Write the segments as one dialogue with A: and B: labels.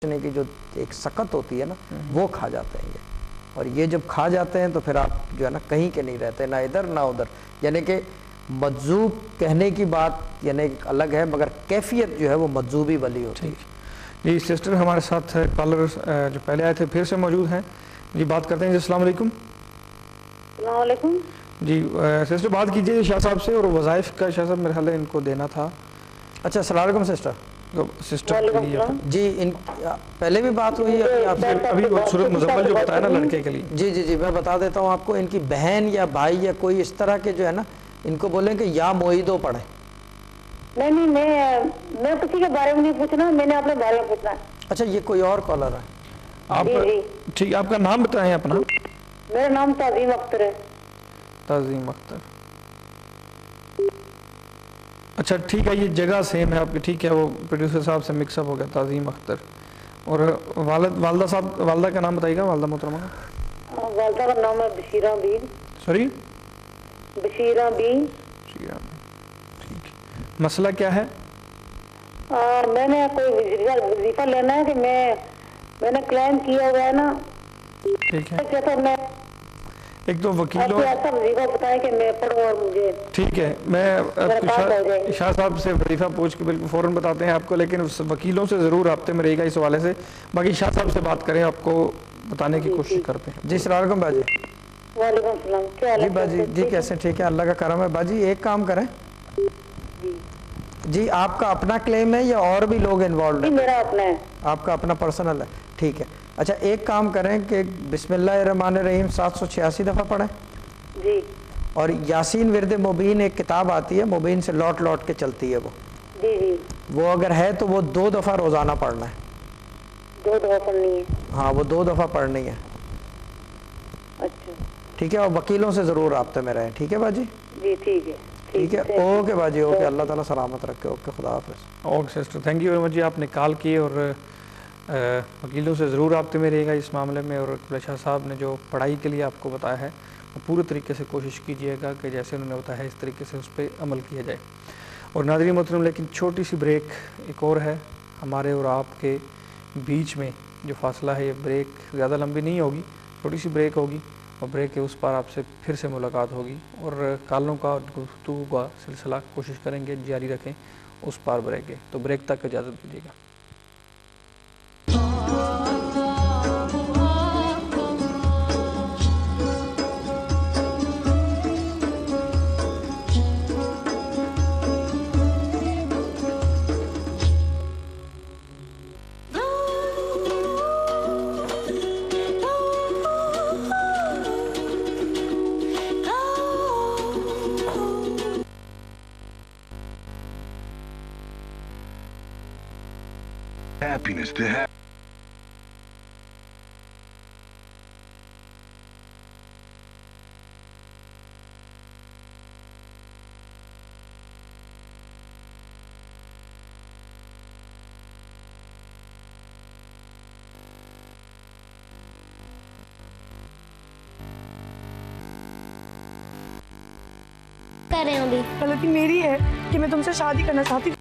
A: کی جو ایک سکت ہوتی ہے نا وہ کھا جاتے ہیں یہ، اور یہ جب کھا جاتے ہیں تو پھر آپ جو ہے نا کہیں کے نہیں رہتے، نہ ادھر نہ ادھر. یعنی کہ مجذوب کہنے کی بات یعنی الگ ہے، مگر کیفیت جو ہے وہ مجذوبی والی ہوتی ہے.
B: جی سسٹر ہمارے ساتھ کالر جو پہلے آئے تھے پھر سے موجود ہیں. جی بات کرتے ہیں. جی السلام علیکم.
C: السلام علیکم.
B: جی سسٹر بات کیجیے شاہ صاحب سے، اور وظائف کا شاہ صاحب میرے خیال ہے ان کو دینا تھا.
A: اچھا السلام علیکم سسٹر.
B: سسٹر
A: جی ان پہلے بھی بات ہوئی ہے آپ سے
B: ابھی صورت مزمل جو بتایا نا لڑکے کے لیے.
A: جی جی جی میں بتا دیتا ہوں آپ کو. ان کی بہن یا بھائی یا کوئی اس طرح کے جو ہے نا ان کو بولیں کہ یا معیدو پڑھیں.
C: نہیں میں کسی کے بارے میں نہیں پوچھنا، میں نے اپنے بارے میں پوچھنا.
A: اچھا یہ کوئی اور کالر ہے.
B: آپ ٹھیک آپ کا نام بتائیں اپنا.
C: میرا نام تعظیم اختر ہے.
B: تعظیم اختر. اچھا ٹھیک ہے، یہ جگہ سیم ہے آپ کی. ٹھیک ہے وہ پروڈیوسر صاحب سے مکس اپ ہو گیا. تعظیم اختر. اور والدہ صاحب والدہ کا نام بتائیے گا. والدہ محترمہ کا
C: والدہ کا نام ہے بشیرہ بی.
B: سوری
C: بشیرہ بی.
B: ٹھیک. مسئلہ کیا ہے؟
C: میں نے کوئی وظیفہ لینا ہے کہ میں نے کلیم کیا ہوا ہے نا.
B: ٹھیک ہے.
C: میں
B: ایک تو وکیلوں
C: ایسا وظیفہ بتائیں کہ میں پڑھوں اور مجھے.
B: ٹھیک ہے میں شاہ صاحب سے وظیفہ پوچھ کے بالکل فوراً بتاتے ہیں آپ کو، لیکن وکیلوں سے ضرور رابطے میں رہے گا اس حوالے سے. باقی شاہ صاحب سے بات کریں، آپ کو بتانے کی کوشش کرتے ہیں.
A: جی السلام علیکم باجی.
C: وعلیکم السلام. کیا حال ہے
A: جی باجی؟ جی کیسے؟ ٹھیک ہے اللہ کا کرم ہے. باجی ایک کام کریں. جی آپ کا اپنا کلیم ہے یا اور بھی لوگ انوالوڈ ہیں؟
C: میرا اپنا ہے.
A: آپ کا اپنا پرسنل ہے. ٹھیک ہے. اچھا ایک کام کریں کہ بسم اللہ الرحمن الرحیم 786 دفعہ پڑھیں.
C: جی.
A: اور یاسین ورد مبین ایک کتاب آتی ہے، مبین سے لوٹ لوٹ کے چلتی ہے وہ.
C: جی جی.
A: وہ اگر ہے تو وہ 2 دفعہ روزانہ پڑھنا ہے.
C: 2 دفعہ پڑھنی ہے؟
A: ہاں وہ 2 دفعہ پڑھنی ہے.
C: اچھا
A: ٹھیک ہے. اور وکیلوں سے ضرور رابطے میں رہیں. ٹھیک ہے باجی؟
C: جی ٹھیک ہے.
A: ٹھیک ہے. اوکے باجی اوکے. اللہ تعالیٰ سلامت رکھے. اوکے خدا حافظ.
B: Okay sister thank you very much. جی آپ نے کال کی اور وکیلوں سے ضرور رابطے میں رہے گا اس معاملے میں. اور شاہ صاحب نے جو پڑھائی کے لیے آپ کو بتایا ہے وہ پورے طریقے سے کوشش کیجیے گا کہ جیسے انہوں نے بتایا ہے اس طریقے سے اس پہ عمل کیا جائے. اور ناظرین محترم لیکن چھوٹی سی بریک ایک اور ہے ہمارے اور آپ کے بیچ میں. جو فاصلہ ہے یہ بریک زیادہ لمبی نہیں ہوگی، چھوٹی سی بریک ہوگی، اور بریک کے اس پار آپ سے پھر سے ملاقات ہوگی. اور کالوں کا گفتگو کا سلسلہ کوشش کریں گے جاری رکھیں اس پار بریک کے. تو بریک تک اجازت دیجیے گا.
D: Happiness to have.
E: غلطی میری ہے کہ میں تم سے شادی کرنا چاہتی ہوں.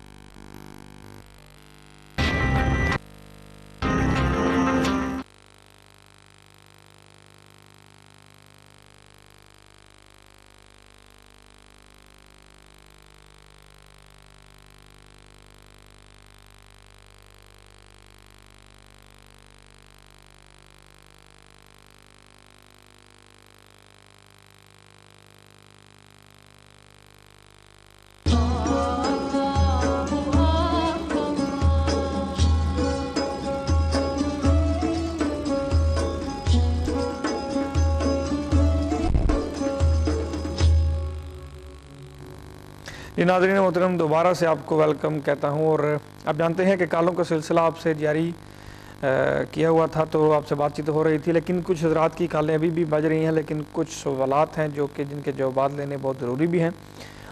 B: ناظرین محترم دوبارہ سے آپ کو ویلکم کہتا ہوں. اور آپ جانتے ہیں کہ کالوں کا سلسلہ آپ سے جاری کیا ہوا تھا تو آپ سے بات چیت ہو رہی تھی، لیکن کچھ حضرات کی کالیں ابھی بھی بج رہی ہیں، لیکن کچھ سوالات ہیں جو کہ جن کے جوابات لینے بہت ضروری بھی ہیں.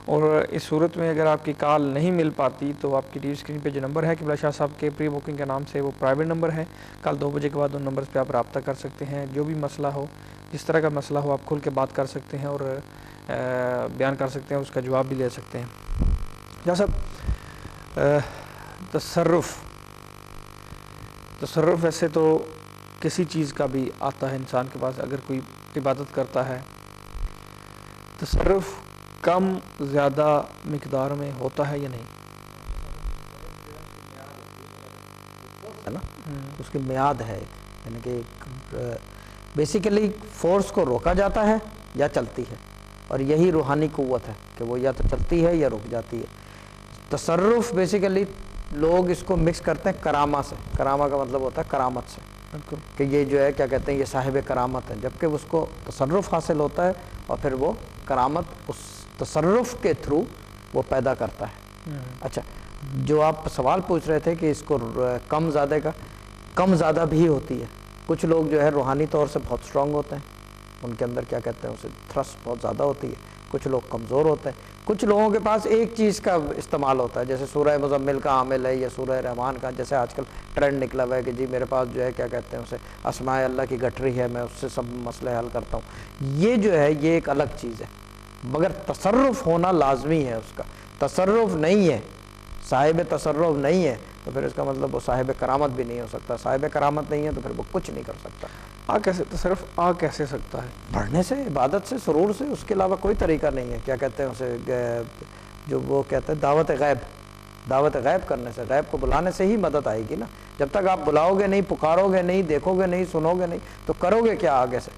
B: اور اس صورت میں اگر آپ کی کال نہیں مل پاتی تو آپ کی ٹی وی اسکرین پہ جو نمبر ہے قبلہ شاہ صاحب کے پری بکنگ کے نام سے وہ پرائیویٹ نمبر ہے. کل 2 بجے کے بعد ان نمبرز پہ آپ رابطہ کر سکتے ہیں. جو بھی مسئلہ ہو، جس طرح کا مسئلہ ہو، آپ کھل کے بات کر سکتے ہیں اور بیان کر سکتے ہیں، اس کا جواب بھی لے سکتے ہیں. یا صاحب تصرف تصرف ویسے تو کسی چیز کا بھی آتا ہے انسان کے پاس اگر کوئی عبادت کرتا ہے. تصرف کم زیادہ مقدار میں ہوتا ہے یا نہیں؟
A: ہے نا, اس کی میعاد ہے, یعنی کہ بیسیکلی فورس کو روکا جاتا ہے یا چلتی ہے, اور یہی روحانی قوت ہے کہ وہ یا تو چلتی ہے یا رک جاتی ہے. تصرف بیسیکلی لوگ اس کو مکس کرتے ہیں کرامہ سے. کرامہ کا مطلب ہوتا ہے کرامت سے, کہ یہ جو ہے کیا کہتے ہیں یہ صاحب کرامت ہے, جبکہ اس کو تصرف حاصل ہوتا ہے اور پھر وہ کرامت اس تصرف کے تھرو وہ پیدا کرتا ہے. اچھا, جو آپ سوال پوچھ رہے تھے کہ اس کو کم زیادہ کا, کم زیادہ بھی ہوتی ہے. کچھ لوگ جو ہے روحانی طور سے بہت سٹرونگ ہوتے ہیں, ان کے اندر کیا کہتے ہیں اسے تھرسٹ بہت زیادہ ہوتی ہے. کچھ لوگ کمزور ہوتے ہیں. کچھ لوگوں کے پاس ایک چیز کا استعمال ہوتا ہے, جیسے سورہ مزمل کا عامل ہے یا سورہ رحمان کا, جیسے آج کل ٹرینڈ نکلا ہوا ہے کہ جی میرے پاس جو ہے کیا کہتے ہیں اسے اسماء اللہ کی گٹھری ہے, میں اس سے سب مسئلے حل کرتا ہوں. یہ جو ہے یہ ایک الگ چیز ہے, مگر تصرف ہونا لازمی ہے. اس کا تصرف نہیں ہے, صاحب تصرف نہیں ہے, تو پھر اس کا مطلب وہ صاحب کرامت بھی نہیں ہو سکتا. صاحب کرامت نہیں ہے تو پھر وہ کچھ نہیں کر سکتا.
B: تصرف آ کیسے سکتا ہے؟
A: پڑھنے سے, عبادت سے, سرور سے, اس کے علاوہ کوئی طریقہ نہیں ہے. کیا کہتے ہیں اسے, جو وہ کہتے ہیں دعوت غیب, دعوت غیب کرنے سے, غیب کو بلانے سے ہی مدد آئے گی نا. جب تک آپ بلاؤ گے نہیں, پکارو گے نہیں, دیکھو گے نہیں, سنو گے نہیں, تو کرو گے کیا آگے سے؟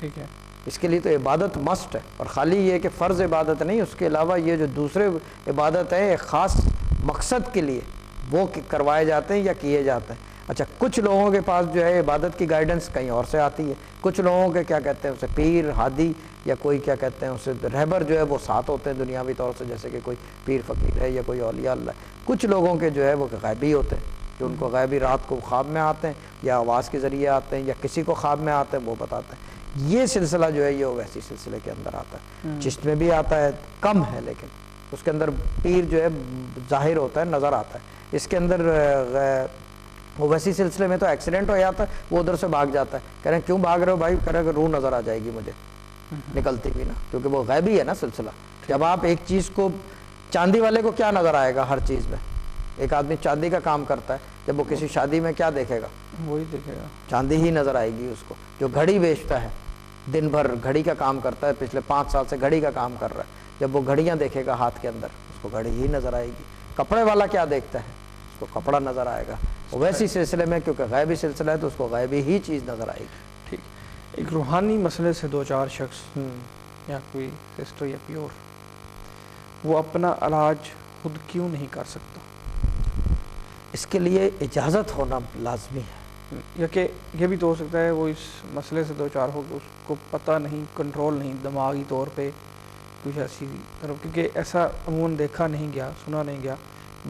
B: ٹھیک ہے,
A: اس کے لیے تو عبادت مسٹ ہے. اور خالی یہ کہ فرض عبادت نہیں, اس کے علاوہ یہ جو دوسرے عبادت ہیں ایک خاص مقصد کے لیے وہ کروائے جاتے ہیں یا کیے جاتے ہیں. اچھا, کچھ لوگوں کے پاس جو ہے عبادت کی گائیڈنس کہیں اور سے آتی ہے. کچھ لوگوں کے کیا کہتے ہیں اسے پیر, ہادی یا کوئی کیا کہتے ہیں اسے رہبر جو ہے وہ ساتھ ہوتے ہیں دنیاوی طور سے, جیسے کہ کوئی پیر فقیر ہے یا کوئی اولیاء اللہ ہے. کچھ لوگوں کے جو ہے وہ غیبی ہوتے ہیں, جو ان کو غیبی رات کو خواب میں آتے ہیں یا آواز کے ذریعے آتے ہیں یا کسی کو خواب میں آتے ہیں, وہ بتاتے ہیں. یہ سلسلہ جو ہے یہ ویسی سلسلے کے اندر آتا ہے. چشت میں بھی آتا ہے, کم ہے, لیکن اس کے اندر پیر جو ہے ظاہر ہوتا ہے, نظر آتا ہے. اس کے اندر وہ ویسی سلسلے میں تو ایکسیڈنٹ ہو جاتا ہے, وہ ادھر سے بھاگ جاتا ہے. کہہ رہے ہیں کیوں بھاگ رہے ہو بھائی؟ کہہ رہے ہیں کہ روح نظر آ جائے گی مجھے نکلتی بھی نا, کیونکہ وہ غیبی ہے نا سلسلہ. جب آپ ایک چیز کو, چاندی والے کو کیا نظر آئے گا ہر چیز میں؟ ایک آدمی چاندی کا کام کرتا ہے, جب وہ کسی شادی میں کیا دیکھے گا؟
B: وہی دیکھے گا,
A: چاندی ہی نظر آئے گی اس کو. جو گھڑی بیچتا ہے, دن بھر گھڑی کا کام کرتا ہے, پچھلے 5 سال سے گھڑی کا کام کر رہا ہے, جب وہ گھڑیاں دیکھے گا ہاتھ کے اندر, اس کو گھڑی ہی نظر آئے گی. کپڑے والا کیا دیکھتا ہے؟ اس کو کپڑا نظر آئے گا. ویسی سلسلے میں کیونکہ غیبی سلسلہ ہے تو اس کو غیبی ہی چیز نظر آئے گی.
B: ٹھیک. ایک روحانی مسئلے سے 2-4 شخص یا کوئی سسٹر یا کوئی اور, وہ اپنا علاج خود کیوں نہیں کر سکتا؟
A: اس کے لیے اجازت ہونا لازمی ہے.
B: یا کہ یہ بھی تو ہو سکتا ہے وہ اس مسئلے سے 2-4 ہو کہ اس کو پتہ نہیں, کنٹرول نہیں, دماغی طور پہ کچھ ایسی طرف, کیونکہ ایسا عموماً دیکھا نہیں گیا, سنا نہیں گیا.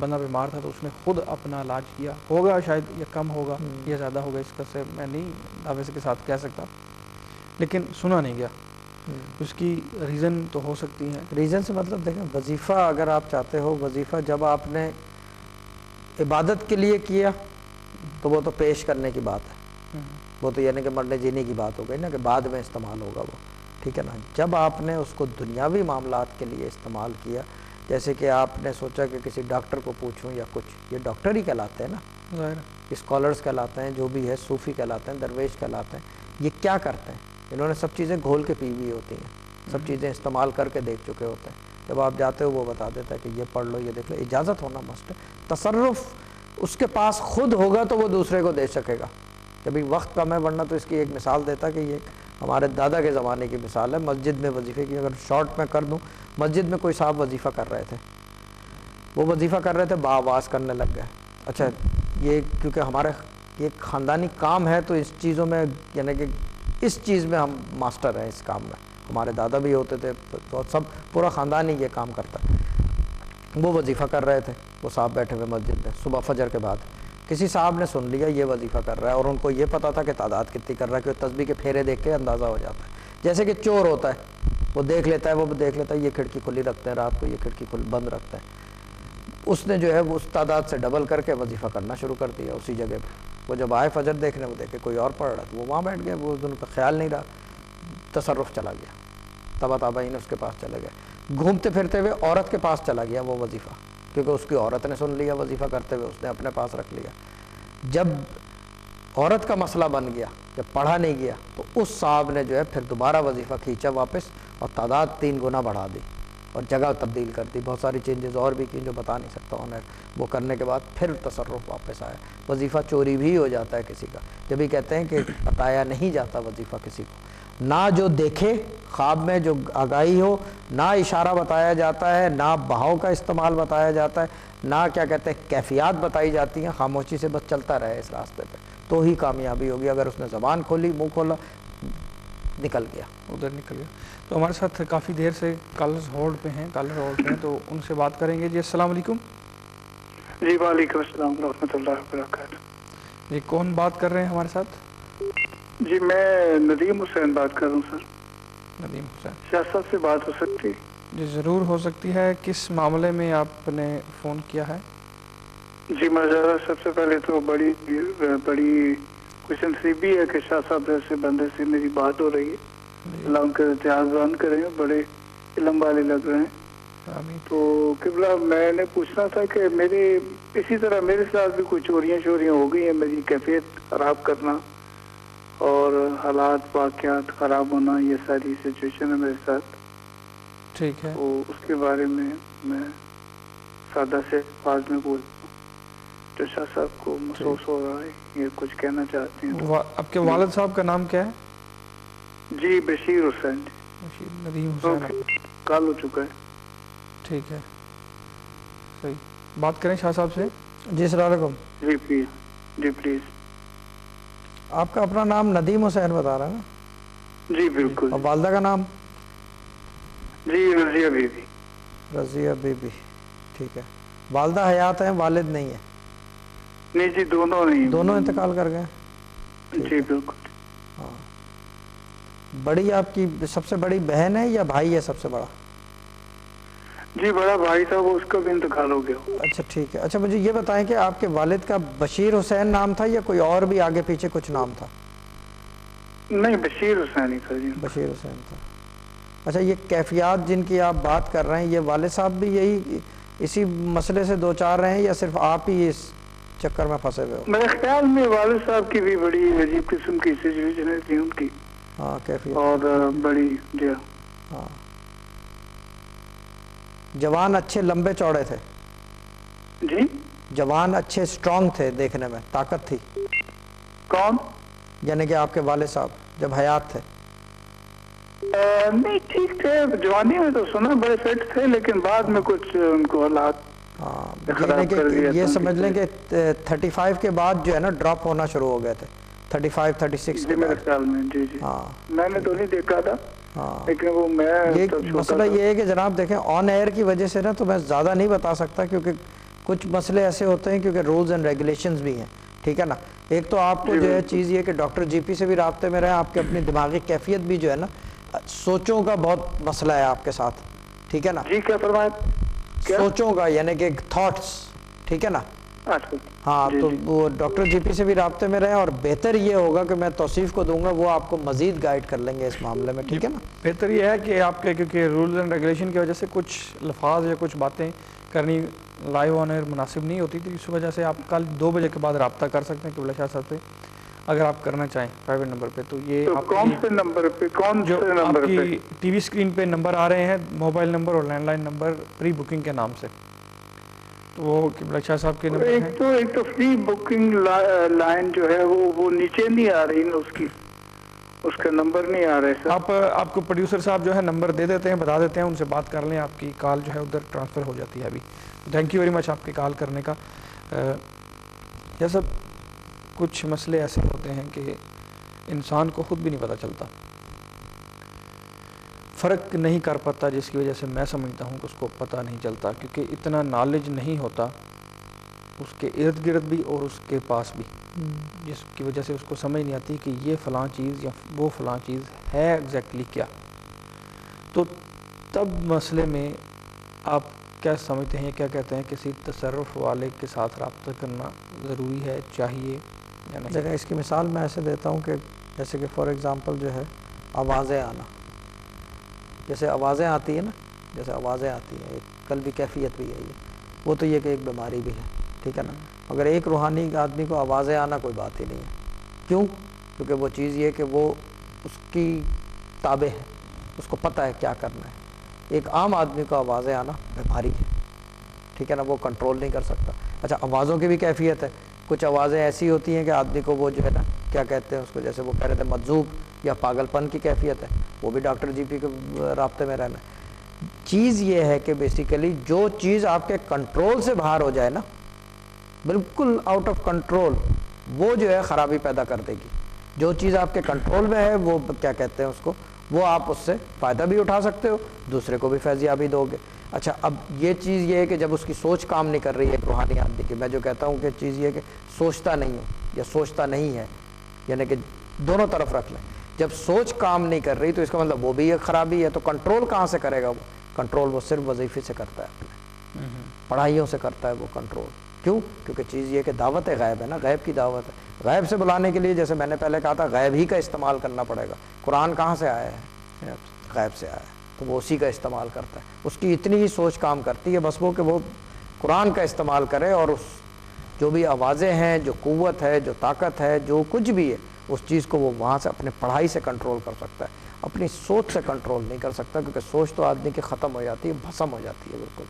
B: بندہ بیمار تھا تو اس نے خود اپنا علاج کیا, ہوگا شاید یا کم ہوگا یا زیادہ ہوگا, اس کا سے میں نہیں دعوے کے ساتھ کہہ سکتا, لیکن سنا نہیں گیا. اس کی ریزن تو ہو سکتی ہیں.
A: ریزن سے مطلب دیکھیں, وظیفہ اگر آپ چاہتے ہو, وظیفہ جب آپ نے عبادت کے لیے کیا تو وہ تو پیش کرنے کی بات ہے, وہ تو یعنی کہ مرنے جینے کی بات ہو گئی نا, کہ بعد میں استعمال ہوگا وہ, ٹھیک ہے نا. جب آپ نے اس کو دنیاوی معاملات کے لیے استعمال کیا, جیسے کہ آپ نے سوچا کہ کسی ڈاکٹر کو پوچھوں یا کچھ, یہ ڈاکٹر ہی کہلاتے ہیں نا,
B: ظاہر
A: اسکالرز کہلاتے ہیں, جو بھی ہے صوفی کہلاتے ہیں, درویش کہلاتے ہیں. یہ کیا کرتے ہیں؟ انہوں نے سب چیزیں گھول کے پی ہوئی ہوتی ہیں, سب چیزیں استعمال کر کے دیکھ چکے ہوتے ہیں. جب آپ جاتے ہو وہ بتا دیتا ہے کہ یہ پڑھ لو, یہ دیکھ لو. اجازت ہونا مست ہے. تصرف اس کے پاس خود ہوگا تو وہ دوسرے کو دے سکے گا. جبھی وقت کم ہے, ورنہ تو اس کی ایک مثال دیتا کہ یہ ہمارے دادا کے زمانے کی مثال ہے, مسجد میں وظیفے کی. اگر شارٹ میں کر دوں, مسجد میں کوئی صاحب وظیفہ کر رہے تھے, وہ وظیفہ کر رہے تھے, بآواز کرنے لگ گئے. اچھا, یہ کیونکہ ہمارے یہ خاندانی کام ہے تو اس چیزوں میں, یعنی کہ اس چیز میں ہم ماسٹر ہیں اس کام میں. ہمارے دادا بھی ہوتے تھے, تو سب پورا خاندان ہی یہ کام کرتا ہے. وہ وظیفہ کر رہے تھے, وہ صاحب بیٹھے ہوئے مسجد میں صبح فجر کے بعد. کسی صاحب نے سن لیا یہ وظیفہ کر رہا ہے, اور ان کو یہ پتا تھا کہ تعداد کتنی کر رہا ہے, کہ تسبیح کے پھیرے دیکھ کے اندازہ ہو جاتا ہے. جیسے کہ چور ہوتا ہے, وہ دیکھ لیتا ہے, وہ دیکھ لیتا ہے یہ کھڑکی کھلی رکھتے ہیں رات کو, یہ کھڑکی بند رکھتا ہے. اس نے جو ہے وہ اس تعداد سے ڈبل کر کے وظیفہ کرنا شروع کر دیا اسی جگہ پہ. وہ جب آئے فجر دیکھنے, وہ دیکھے کوئی اور پڑھ رہا تھا, وہ وہاں بیٹھ گیا, وہ ان کا خیال نہیں رہا, تصرف چلا گیا. تبا تابعین اس کے پاس چلے گئے. گھومتے پھرتے ہوئے عورت کے پاس چلا گیا وہ وظیفہ, کیونکہ اس کی عورت نے سن لیا وظیفہ کرتے ہوئے, اس نے اپنے پاس رکھ لیا. جب عورت کا مسئلہ بن گیا، جب پڑھا نہیں گیا تو اس صاحب نے جو ہے پھر دوبارہ وظیفہ کھینچا واپس اور تعداد 3 گنا بڑھا دی اور جگہ تبدیل کر دی، بہت ساری چینجز اور بھی کی جو بتا نہیں سکتا ہوں. وہ کرنے کے بعد پھر تصرف واپس آیا. وظیفہ چوری بھی ہو جاتا ہے کسی کا، جب ہی کہتے ہیں کہ بتایا نہیں جاتا وظیفہ کسی کو، نہ جو دیکھے خواب میں جو آگاہی ہو، نہ اشارہ بتایا جاتا ہے، نہ بہاؤ کا استعمال بتایا جاتا ہے، نہ کیا کہتے ہیں کیفیات بتائی جاتی ہیں. خاموشی سے بس چلتا رہے اس راستے پہ تو ہی کامیابی ہوگی. اگر اس نے زبان کھولی، منہ کھولا، نکل گیا،
B: ادھر نکل گیا. تو ہمارے ساتھ کافی دیر سے کالر ہولڈ پہ ہیں تو ان سے بات کریں گے. جی السلام علیکم.
F: جی وعلیکم السلام ورحمۃ اللہ وبرکاتہ.
B: جی کون بات کر رہے ہیں ہمارے ساتھ؟
F: جی میں ندیم حسین بات کر رہا ہوں سر.
B: ندیم حسین
F: شاہ صاحب سے بات ہو سکتی؟
B: جی ضرور ہو سکتی ہے. کس معاملے میں آپ نے فون کیا ہے؟
F: جی ماشاءاللہ سب سے پہلے تو بڑی خوش نصیبی ہے کہ شاہ صاحب جیسے بندے سے میری بات ہو رہی ہے. اللہ ان کے اتحاد بند کریں، بڑے علم والے لگ رہے ہیں.
B: آمین.
F: تو قبلہ میں نے پوچھنا تھا کہ اسی طرح میرے ساتھ بھی کچھ چوریاں ہو گئی ہیں. میری کیفیت خراب کرنا اور حالات واقعات خراب ہونا، یہ ساری سچویشن ہے میرے ساتھ.
B: ٹھیک ہے.
F: تو اس کے بارے میں سادہ سے الفاظ میں بول جو شاہ صاحب کو محسوس ہو رہا ہے، یہ کچھ کہنا چاہتے ہیں.
B: آپ کے والد صاحب کا نام کیا ہے؟
F: جی بشیر حسین.
B: بشیر ندیم حسین.
F: کال ہو چکا ہے.
B: ٹھیک ہے صحیح. بات کریں شاہ صاحب سے.
A: جی السلام علیکم.
F: جی پلیز. جی پلیز.
A: آپ کا اپنا نام ندیم حسین بتا رہا ہے نا؟
F: جی بالکل.
A: اور والدہ کا نام؟
F: جی رضیہ بی بی.
A: رضیہ بی بی. ٹھیک ہے. والدہ حیات ہیں، والد نہیں ہے؟
F: نہیں جی دونوں نہیں.
A: دونوں انتقال کر گئے؟
F: جی بالکل.
A: ہاں. بڑی آپ کی سب سے بڑی بہن ہے یا بھائی ہے سب سے بڑا؟
F: جی بڑا بھائی تھا، وہ اس کا بھی انتقال ہو گیا.
A: اچھا ٹھیک ہے. اچھا مجھے یہ بتائیں کہ آپ کے والد کا بشیر حسین نام تھا یا کوئی اور بھی آگے پیچھے کچھ نام تھا؟
F: نہیں بشیر حسین ہی تھا جی.
A: بشیر حسین تھا. اچھا یہ کیفیات جن کی آپ بات کر رہے ہیں، یہ والد صاحب بھی یہی اسی مسئلے سے دو چار رہے ہیں یا صرف آپ ہی اس چکر میں پھنسے ہوئے ہو؟
F: میرے خیال میں والد صاحب کی بھی بڑی عجیب قسم کی سچویشن تھی ان کی.
A: ہاں کیفیت
F: اور بڑی جی
A: ہاں. جوان اچھے لمبے چوڑے تھے؟
F: جی
A: جوان اچھے اسٹرانگ تھے، دیکھنے میں طاقت تھی؟
F: کون؟
A: یعنی کہ آپ کے والد صاحب جب حیات تھے؟
F: نہیں ٹھیک تھے، جوانی میں تو سنا بڑے فٹ تھے، لیکن بعد میں کچھ ان کو حالات
A: ہاں.
F: خراب
A: یعنی
F: کر دیا.
A: کہ یہ سمجھ لیں کہ 35 کے بعد جو ہے نا ڈراپ ہونا شروع ہو گئے تھے، 35 36
F: جی
A: کے
F: میرے
A: بعد.
F: خیال میں. جی جی
A: ہاں
F: میں نے تو نہیں دیکھا تھا،
A: ہاں.
F: لیکن وہ میں
A: یہ
F: تب چھوٹا
A: مسئلہ
F: تھا.
A: یہ ہے کہ جناب دیکھیں آن ایئر کی وجہ سے نا تو میں زیادہ نہیں بتا سکتا، کیونکہ کچھ مسئلے ایسے ہوتے ہیں کیونکہ رولز اینڈ ریگولیشنز بھی ہیں، ٹھیک ہے نا. ایک تو آپ کو جو ہے چیز یہ کہ ڈاکٹر جی پی سے بھی رابطے میں رہیں. آپ کے اپنی دماغی کیفیت بھی جو ہے نا، سوچوں کا بہت مسئلہ ہے آپ کے ساتھ، ٹھیک ہے نا.
F: جی کیا فرمایا؟
A: سوچوں کا یعنی کہ تھاٹس، ٹھیک ہے نا. ہاں تو وہ ڈاکٹر جی پی سے بھی رابطے میں رہیں، اور بہتر یہ ہوگا کہ میں توصیف کو دوں گا، وہ آپ کو مزید گائیڈ کر لیں گے اس معاملے میں، ٹھیک ہے نا.
B: بہتر یہ ہے کہ آپ کے کیونکہ رولز اینڈ ریگولیشن کی وجہ سے کچھ الفاظ یا کچھ باتیں کرنی لائیو آن ایئر مناسب نہیں ہوتی تھی، اس وجہ سے آپ کل 2 بجے کے بعد رابطہ کر سکتے ہیں قبلہ شاہ صاحب سے اگر آپ کرنا چاہیں پرائیویٹ نمبر پہ. تو یہ
F: کون سے نمبر پہ؟ کون
B: جو
F: سے
B: آپ
F: نمبر پہ؟
B: کی ٹی وی اسکرین پہ نمبر آ رہے ہیں، موبائل نمبر اور لینڈ لائن نمبر پری بکنگ کے نام سے، تو وہ قبلہ شاہ صاحب کے نمبر ہیں.
F: ایک تو فری بکنگ لائن جو ہے وہ نیچے نہیں آ رہی نا، اس کا نمبر نہیں آ رہا ہے.
B: آپ کو پروڈیوسر صاحب جو ہے نمبر دے دیتے ہیں، بتا دیتے ہیں، ان سے بات کر لیں، آپ کی کال جو ہے ادھر ٹرانسفر ہو جاتی ہے. ابھی تھینک یو ویری مچ آپ کی کال کرنے کا. یہ سب کچھ مسئلے ایسے ہوتے ہیں کہ انسان کو خود بھی نہیں پتہ چلتا، فرق نہیں کر پاتا، جس کی وجہ سے میں سمجھتا ہوں کہ اس کو پتہ نہیں چلتا، کیونکہ اتنا نالج نہیں ہوتا اس کے ارد گرد بھی اور اس کے پاس بھی، جس کی وجہ سے اس کو سمجھ نہیں آتی کہ یہ فلاں چیز یا وہ فلاں چیز ہے ایگزیکٹلی کیا. تو تب مسئلے میں آپ کیا سمجھتے ہیں، کیا کہتے ہیں، کسی تصرف والے کے ساتھ رابطہ کرنا ضروری ہے، چاہیے یا نہیں؟
A: دیکھیں اس کی مثال میں ایسے دیتا ہوں کہ جیسے کہ فار ایگزامپل جو ہے آوازیں آنا، جیسے آوازیں آتی ہیں نا، جیسے آوازیں آتی ہیں، ایک قلبی کیفیت بھی ہے یہ، وہ تو یہ کہ ایک بیماری بھی ہے، ٹھیک ہے نا. اگر ایک روحانی آدمی کو آوازیں آنا کوئی بات ہی نہیں ہے، کیوں؟ کیونکہ وہ چیز یہ کہ وہ اس کی تابع ہے، اس کو پتہ ہے کیا کرنا ہے۔ ایک عام آدمی کو آوازیں آنا بیماری ہے، ٹھیک ہے نا، وہ کنٹرول نہیں کر سکتا۔ اچھا آوازوں کی بھی کیفیت ہے، کچھ آوازیں ایسی ہوتی ہیں کہ آدمی کو وہ جو ہے نا کیا کہتے ہیں اس کو، جیسے وہ کہہ رہے تھے مجذوب یا پاگل پن کی کیفیت ہے، وہ بھی ڈاکٹر جی پی کے رابطے میں رہنا ہے۔ چیز یہ ہے کہ بیسیکلی جو چیز آپ کے کنٹرول سے باہر ہو جائے نا، بالکل آؤٹ آف کنٹرول، وہ جو ہے خرابی پیدا کر دے گی۔ جو چیز آپ کے کنٹرول میں ہے وہ کیا کہتے ہیں اس کو، وہ آپ اس سے فائدہ بھی اٹھا سکتے ہو، دوسرے کو بھی فیضیابی دو گے۔ اچھا اب یہ چیز یہ ہے کہ جب اس کی سوچ کام نہیں کر رہی ہے روحانی آدمی کی، میں جو کہتا ہوں کہ چیز یہ ہے کہ سوچتا نہیں ہوں یا سوچتا نہیں ہے، یعنی کہ دونوں طرف رکھ لیں۔ جب سوچ کام نہیں کر رہی تو اس کا مطلب وہ بھی ایک خرابی ہے۔ تو کنٹرول کہاں سے کرے گا وہ؟ کنٹرول وہ صرف وظیفے سے کرتا ہے، اپنے پڑھائیوں سے کرتا ہے وہ کنٹرول۔ کیوں؟ کیونکہ چیز یہ کہ دعوت غیب ہے نا، غیب کی دعوت ہے۔ غیب سے بلانے کے لیے جیسے میں نے پہلے کہا تھا غیب ہی کا استعمال کرنا پڑے گا۔ قرآن کہاں سے آیا ہے؟ غیب سے آیا ہے، تو وہ اسی کا استعمال کرتا ہے۔ اس کی اتنی ہی سوچ کام کرتی ہے بس وہ کہ وہ قرآن کا استعمال کرے، اور اس جو بھی آوازیں ہیں، جو قوت ہے، جو طاقت ہے، جو کچھ بھی ہے، اس چیز کو وہ وہاں سے اپنے پڑھائی سے کنٹرول کر سکتا ہے، اپنی سوچ سے کنٹرول نہیں کر سکتا، کیونکہ سوچ تو آدمی کی ختم ہو جاتی ہے، بھسم ہو جاتی ہے، بالکل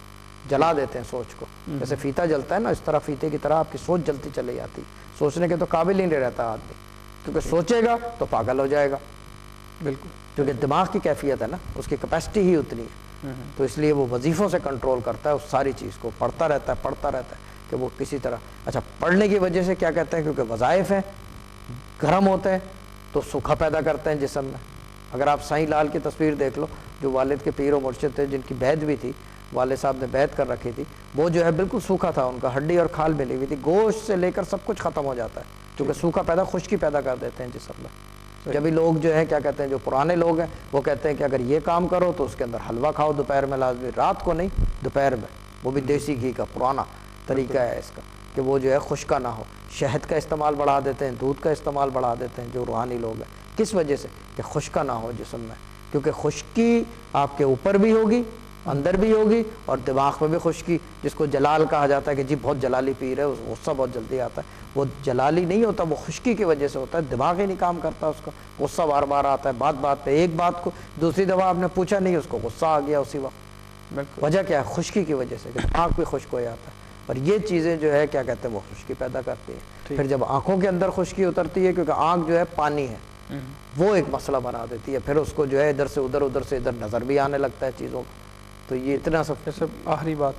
A: جلا دیتے ہیں سوچ کو۔ جیسے فیتا جلتا ہے نا، اس طرح فیتے کی طرح آپ کی سوچ جلتی چلی جاتی، سوچنے کے تو قابل ہی نہیں رہتا آدمی، کیونکہ سوچے گا تو پاگل ہو جائے گا،
B: بالکل،
A: کیونکہ دماغ کی کیفیت ہے نا، اس کی کیپیسٹی ہی اتنی ہے۔ تو اس لیے وہ وظیفوں سے کنٹرول کرتا ہے اس ساری چیز کو، پڑھتا رہتا ہے کہ وہ کسی طرح۔ اچھا پڑھنے کی وجہ سے کیا کہتے ہیں، کیونکہ وظائف ہیں، گرم ہوتے ہیں تو سوکھا پیدا کرتے ہیں جسم میں۔ اگر آپ سائیں لال کی تصویر دیکھ لو، جو والد کے پیر و مرشد تھے، جن کی بیعت بھی تھی، والد صاحب نے بیعت کر رکھی تھی، وہ جو ہے بالکل سوکھا تھا، ان کا ہڈی اور کھال ملی ہوئی تھی، گوشت سے لے کر سب کچھ ختم ہو جاتا ہے، کیونکہ سوکھا پیدا خشکی پیدا کر دیتے ہیں جسم میں۔ جبھی لوگ جو ہیں کیا کہتے ہیں، جو پرانے لوگ ہیں وہ کہتے ہیں کہ اگر یہ کام کرو تو اس کے اندر حلوہ کھاؤ دوپہر میں لازمی، رات کو نہیں، دوپہر میں، وہ بھی دیسی گھی کا پرانا طریقہ ہے اس کا، کہ وہ جو ہے خشکا نہ ہو۔ شہد کا استعمال بڑھا دیتے ہیں، دودھ کا استعمال بڑھا دیتے ہیں جو روحانی لوگ ہیں، کس وجہ سے؟ کہ خشکا نہ ہو جسم میں، کیونکہ خشکی آپ کے اوپر بھی ہوگی، اندر بھی ہوگی، اور دماغ میں بھی خشکی، جس کو جلال کہا جاتا ہے کہ جی بہت جلالی پی رہے، غصہ بہت جلدی آتا ہے، وہ جلالی نہیں ہوتا، وہ خشکی کی وجہ سے ہوتا ہے، دماغ ہی نہیں کام کرتا اس کا، غصہ بار بار آتا ہے، بات بات پہ ایک بات کو دوسری دفعہ آپ نے پوچھا نہیں، اس کو غصہ آ گیا اسی وقت۔ وجہ کیا ہے؟ خشکی کی وجہ سے، کہ دماغ بھی خشک ہو جاتا ہے، اور یہ چیزیں جو ہے کیا کہتے ہیں وہ خشکی پیدا کرتی ہے۔ پھر جب آنکھوں کے اندر خشکی اترتی ہے، کیونکہ آنکھ جو ہے پانی ہے، وہ ایک مسئلہ بنا دیتی ہے، پھر اس کو جو ہے ادھر سے ادھر، ادھر سے ادھر نظر بھی آنے لگتا ہے چیزوں کو۔ تو یہ اتنا سب
B: آخری بات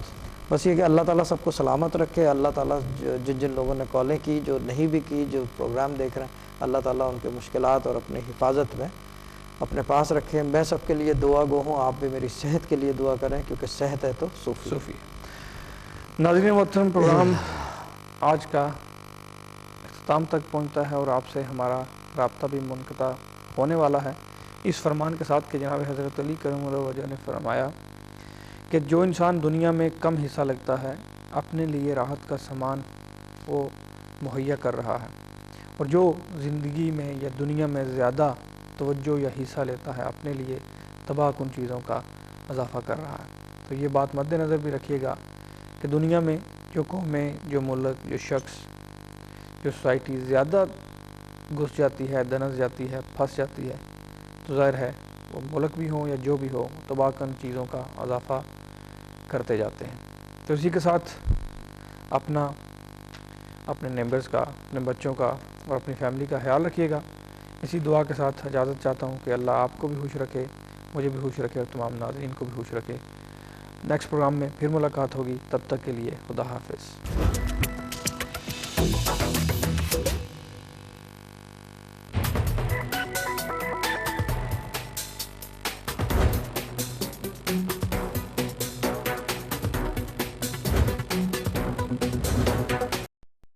A: بس یہ کہ اللہ تعالیٰ سب کو سلامت رکھے۔ اللہ تعالیٰ جن لوگوں نے کالیں کی، جو نہیں بھی کی، جو پروگرام دیکھ رہے ہیں، اللہ تعالیٰ ان کے مشکلات اور اپنی حفاظت میں اپنے پاس رکھے۔ میں سب کے لیے دعا گو ہوں، آپ بھی میری صحت کے لیے دعا کریں، کیونکہ صحت ہے تو صوفی۔
B: ناظرین محترم، پروگرام آج کا اختتام تک پہنچتا ہے اور آپ سے ہمارا رابطہ بھی منقطع ہونے والا ہے، اس فرمان کے ساتھ کہ جناب حضرت علی کرم اللہ وجہ نے فرمایا کہ جو انسان دنیا میں کم حصہ لگتا ہے، اپنے لیے راحت کا سامان وہ مہیا کر رہا ہے، اور جو زندگی میں یا دنیا میں زیادہ توجہ یا حصہ لیتا ہے، اپنے لیے تباہ کن چیزوں کا اضافہ کر رہا ہے۔ تو یہ بات مد نظر بھی رکھیے گا کہ دنیا میں جو قومیں، جو ملک، جو شخص، جو سوسائٹی زیادہ گھس جاتی ہے، دنس جاتی ہے، پھنس جاتی ہے، تو ظاہر ہے وہ ملک بھی ہوں یا جو بھی ہو، تباہ کن چیزوں کا اضافہ کرتے جاتے ہیں۔ تو اسی کے ساتھ اپنے نیبرز کا، اپنے بچوں کا اور اپنی فیملی کا خیال رکھیے گا۔ اسی دعا کے ساتھ اجازت چاہتا ہوں کہ اللہ آپ کو بھی خوش رکھے، مجھے بھی خوش رکھے، اور تمام ناظرین کو بھی خوش رکھے۔ نیکسٹ پروگرام میں پھر ملاقات ہوگی، تب تک کے لیے خدا حافظ۔